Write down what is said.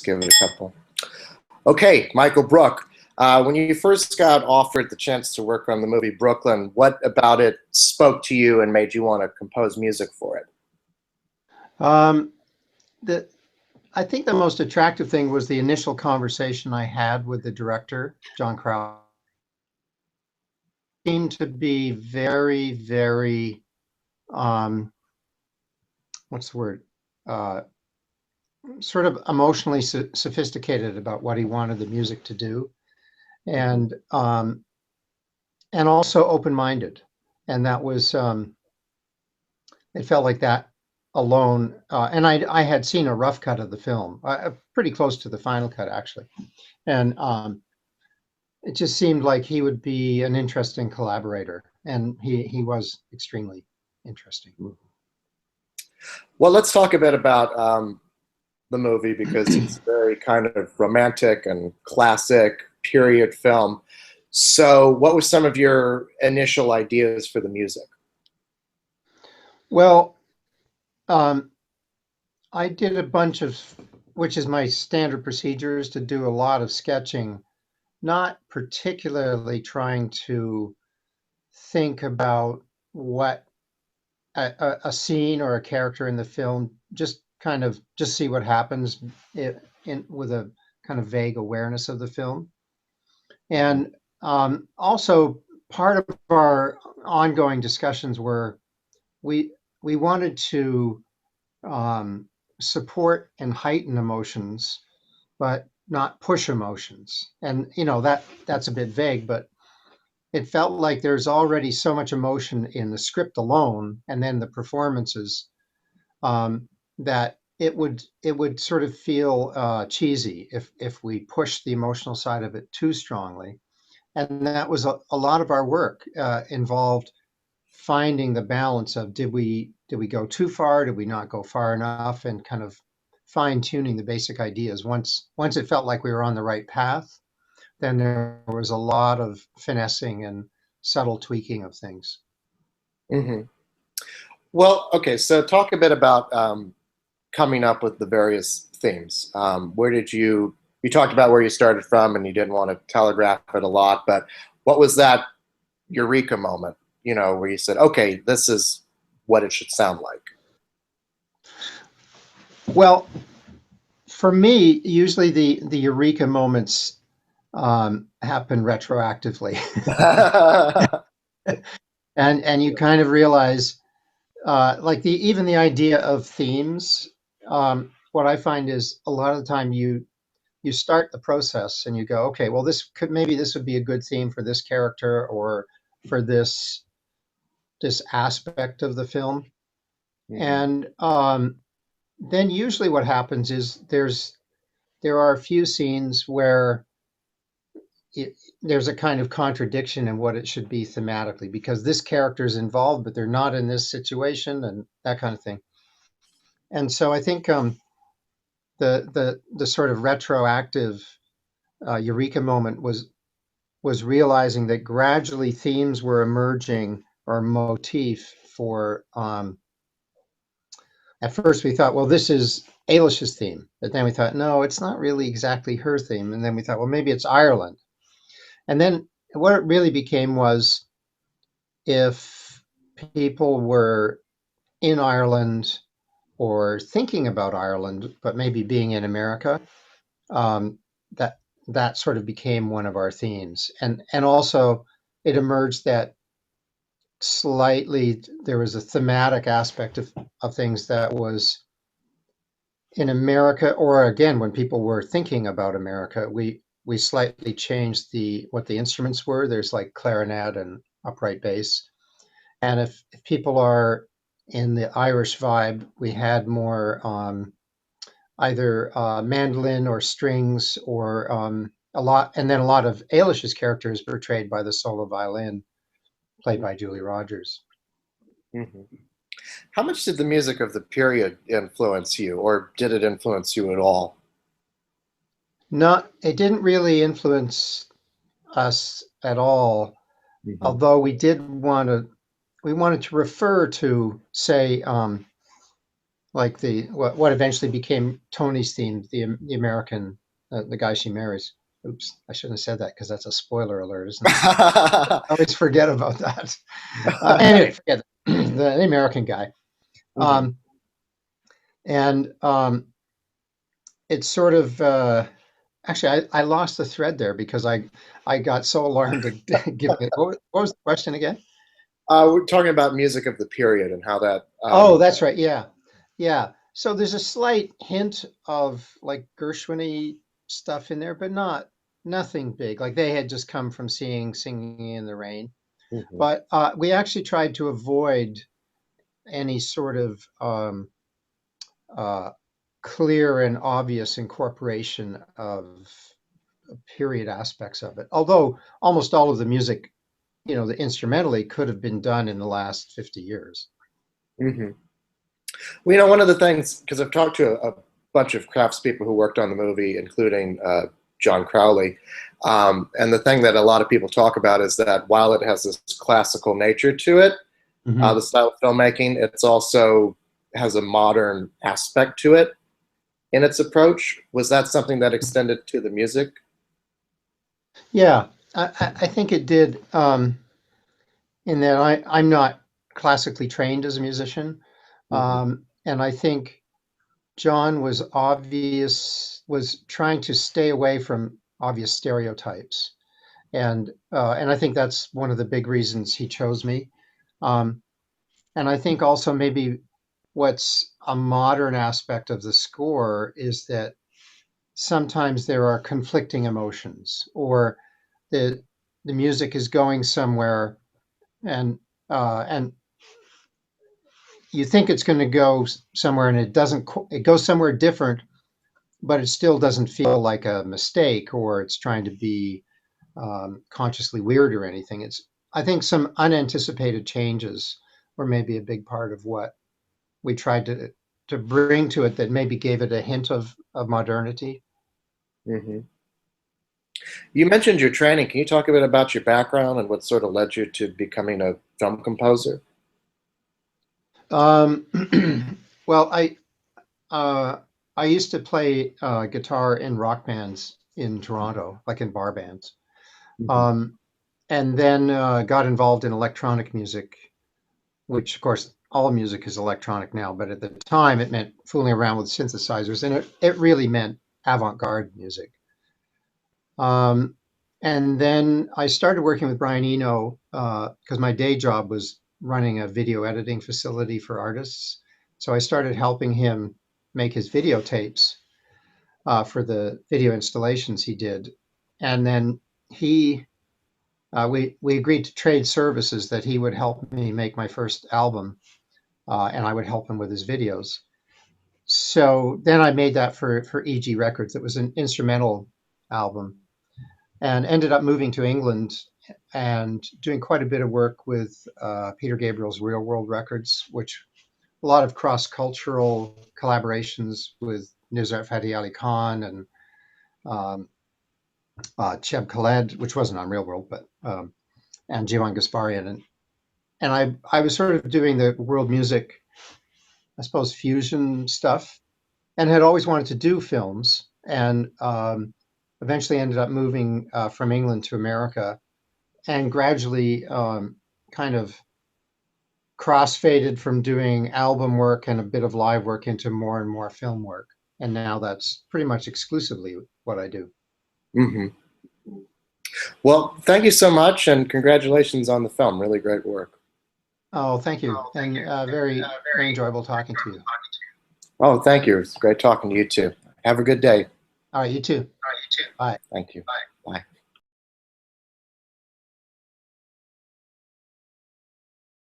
give it a couple. Okay, Michael Brook. When you first got offered the chance to work on the movie Brooklyn, what about it spoke to you and made you want to compose music for it? I think the most attractive thing was the initial conversation I had with the director, John Crowell. Seemed to be very, very, what's the word? Sort of emotionally sophisticated about what he wanted the music to do, and also open-minded. And that was, it felt like that alone. And I had seen a rough cut of the film, pretty close to the final cut, actually. And it just seemed like he would be an interesting collaborator. And he was extremely interesting. Well, let's talk a bit about the movie, because it's very kind of romantic and classic period film. So what were some of your initial ideas for the music? Well, I did a bunch of, which is my standard procedures, to do a lot of sketching, not particularly trying to think about what a scene or a character in the film, just kind of just see what happens with a kind of vague awareness of the film. And also part of our ongoing discussions were we wanted to support and heighten emotions, but not push emotions. And that's a bit vague, but it felt like there's already so much emotion in the script alone, and then the performances, that it would sort of feel cheesy if we pushed the emotional side of it too strongly. And that was a lot of our work, involved finding the balance of did we go too far, did we not go far enough, and kind of fine tuning the basic ideas. Once it felt like we were on the right path, then there was a lot of finessing and subtle tweaking of things. Mm-hmm. Well, okay, so talk a bit about coming up with the various themes. Where did you talked about where you started from, and you didn't want to telegraph it a lot, but what was that Eureka moment, where you said, okay, this is what it should sound like? Well, for me, usually the Eureka moments happen retroactively. and you kind of realize, like even the idea of themes, what I find is a lot of the time you start the process and you go, okay, well, maybe this would be a good theme for this character or for this aspect of the film. Mm-hmm. And then usually what happens is there are a few scenes where there's a kind of contradiction in what it should be thematically, because this character is involved, but they're not in this situation, and that kind of thing. And so I think the sort of retroactive Eureka moment was realizing that gradually themes were emerging, or motif for. At first we thought, well, this is Ailish's theme, but then we thought, no, it's not really exactly her theme, and then we thought, well, maybe it's Ireland. And then what it really became was, if people were in Ireland or thinking about Ireland, but maybe being in America, that sort of became one of our themes. And also it emerged that slightly there was a thematic aspect of things that was in America, or again, when people were thinking about America, we slightly changed what the instruments were. There's like clarinet and upright bass. And if people are in the Irish vibe, we had more either mandolin or strings, or a lot of Ailish's characters portrayed by the solo violin, played by Julie Rogers. Mm-hmm. How much did the music of the period influence you, or did it influence you at all? It didn't really influence us at all. Mm-hmm. Although we wanted to refer to, say, like what eventually became Tony's theme, the American, the guy she marries. Oops, I shouldn't have said that because that's a spoiler alert, isn't it? I always forget about that. Anyway, forget the American guy. Mhm. And it's sort of actually I lost the thread there because I got so alarmed at giving it. What was the question again? We're talking about music of the period and how that. Oh, that's right. Yeah, yeah. So there's a slight hint of like Gershwin-y stuff in there, but nothing big. Like they had just come from seeing Singing in the Rain, Mhm. but we actually tried to avoid any sort of uh, clear and obvious incorporation of period aspects of it. Although almost all of the music, the instrumentally could have been done in the last 50 years. Mhm. Well, one of the things, because I've talked to a bunch of craftspeople who worked on the movie, including John Crowley, and the thing that a lot of people talk about is that while it has this classical nature to it, Hmm. the style of filmmaking, it's also has a modern aspect to it in its approach. Was that something that extended to the music? Yeah, I think it did. In that I'm not classically trained as a musician, Hmm. and I think John was trying to stay away from obvious stereotypes, and I think that's one of the big reasons he chose me. Um, and I think also maybe what's a modern aspect of the score is that sometimes there are conflicting emotions, or the the music is going somewhere, and you think it's going to go somewhere, and it doesn't. It goes somewhere different, but it still doesn't feel like a mistake, or it's trying to be consciously weird or anything. I think some unanticipated changes were maybe a big part of what we tried to bring to it that maybe gave it a hint of modernity. Hmm. You mentioned your training. Can you talk a bit about your background and what sort of led you to becoming a film composer? Um, well, uh, I used to play guitar in rock bands in Toronto, like in bar bands, Hmm. um, and then got involved in electronic music, which, of course, all music is electronic now, but at the time it meant fooling around with synthesizers, and it really meant avant-garde music. Um, and then I started working with Brian Eno because my day job was running a video editing facility for artists. So I started helping him make his videotapes for the video installations he did. And then he, we agreed to trade services, that he would help me make my first album, and I would help him with his videos. So then I made that for EG Records. It was an instrumental album, and ended up moving to England and doing quite a bit of work with Peter Gabriel's Real World Records, which a lot of cross-cultural collaborations with Nusrat Fateh Ali Khan and um, Cheb Khaled, which wasn't on Real World, but and Jivan Gasparian, and I was sort of doing the world music, I suppose, fusion stuff, and had always wanted to do films, and eventually ended up moving from England to America, and gradually kind of cross-faded from doing album work and a bit of live work into more and more film work. And now that's pretty much exclusively what I do. Hmm. Well, thank you so much, and congratulations on the film. Really great work. Oh, thank you. And very, very enjoyable talking to you. Oh, thank you. It's great talking to you too. Have a good day. All right, you too. Bye. Thank you.